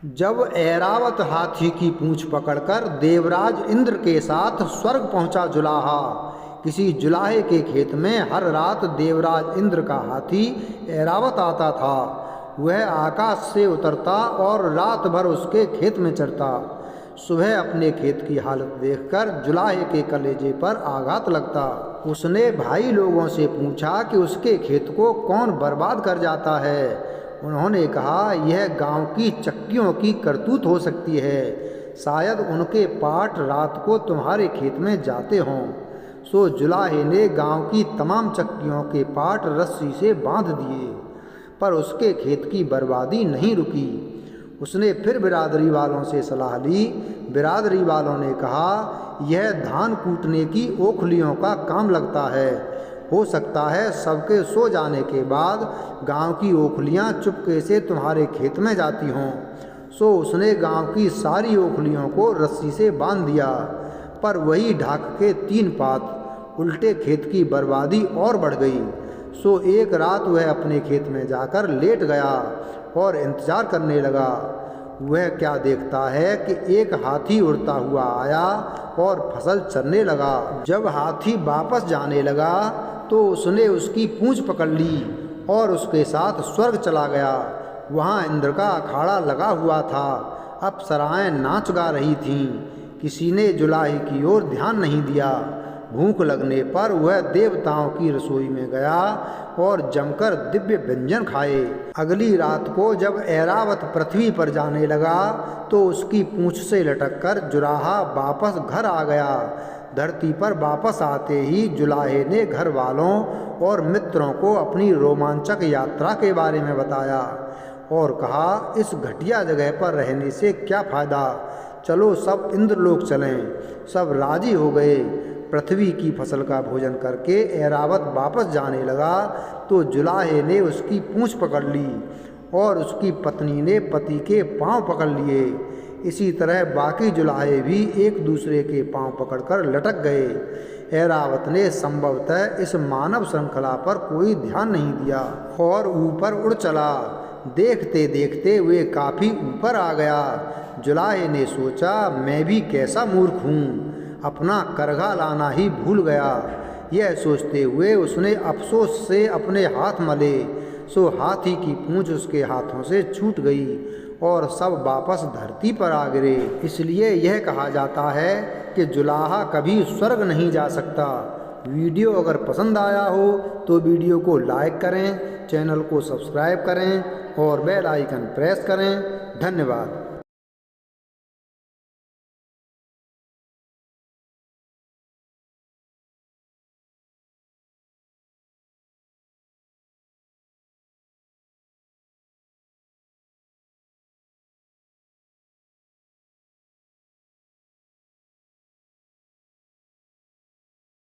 जब ऐरावत हाथी की पूंछ पकड़कर देवराज इंद्र के साथ स्वर्ग पहुंचा जुलाहा। किसी जुलाहे के खेत में हर रात देवराज इंद्र का हाथी ऐरावत आता था। वह आकाश से उतरता और रात भर उसके खेत में चरता। सुबह अपने खेत की हालत देखकर जुलाहे के कलेजे पर आघात लगता। उसने भाई लोगों से पूछा कि उसके खेत को कौन बर्बाद कर जाता है। उन्होंने कहा, यह गांव की चक्कियों की करतूत हो सकती है। शायद उनके पाट रात को तुम्हारे खेत में जाते हों। सो जुलाहे ने गांव की तमाम चक्कियों के पाट रस्सी से बांध दिए, पर उसके खेत की बर्बादी नहीं रुकी। उसने फिर बिरादरी वालों से सलाह ली। बिरादरी वालों ने कहा, यह धान कूटने की ओखलियों का काम लगता है। हो सकता है सबके सो जाने के बाद गांव की ओखलियां चुपके से तुम्हारे खेत में जाती हों। सो उसने गांव की सारी ओखलियों को रस्सी से बांध दिया, पर वही ढाक के 3 पात उल्टे खेत की बर्बादी और बढ़ गई। सो एक रात वह अपने खेत में जाकर लेट गया और इंतजार करने लगा। वह क्या देखता है कि एक हाथी उड़ता हुआ आया और फसल चरने लगा। जब हाथी वापस जाने लगा तो उसने उसकी पूंछ पकड़ ली और उसके साथ स्वर्ग चला गया। वहाँ इंद्र का अखाड़ा लगा हुआ था। अप्सराएं नाच गा रही थीं। किसी ने जुलाहे की ओर ध्यान नहीं दिया। भूख लगने पर वह देवताओं की रसोई में गया और जमकर दिव्य व्यंजन खाए। अगली रात को जब ऐरावत पृथ्वी पर जाने लगा तो उसकी पूंछ से लटककर जुलाहा वापस घर आ गया। धरती पर वापस आते ही जुलाहे ने घर वालों और मित्रों को अपनी रोमांचक यात्रा के बारे में बताया और कहा, इस घटिया जगह पर रहने से क्या फ़ायदा, चलो सब इंद्रलोक चलें। सब राजी हो गए। पृथ्वी की फसल का भोजन करके ऐरावत वापस जाने लगा तो जुलाहे ने उसकी पूंछ पकड़ ली और उसकी पत्नी ने पति के पांव पकड़ लिए। इसी तरह बाकी जुलाहे भी एक दूसरे के पांव पकड़कर लटक गए। ऐरावत ने संभवतः इस मानव श्रृंखला पर कोई ध्यान नहीं दिया और ऊपर उड़ चला। देखते देखते वे काफ़ी ऊपर आ गया। जुलाहे ने सोचा, मैं भी कैसा मूर्ख हूँ, अपना करघा लाना ही भूल गया। यह सोचते हुए उसने अफसोस से अपने हाथ मले। सो हाथी की पूंछ उसके हाथों से छूट गई और सब वापस धरती पर आ गिरे। इसलिए यह कहा जाता है कि जुलाहा कभी स्वर्ग नहीं जा सकता। वीडियो अगर पसंद आया हो तो वीडियो को लाइक करें, चैनल को सब्सक्राइब करें और बेल आइकन प्रेस करें। धन्यवाद।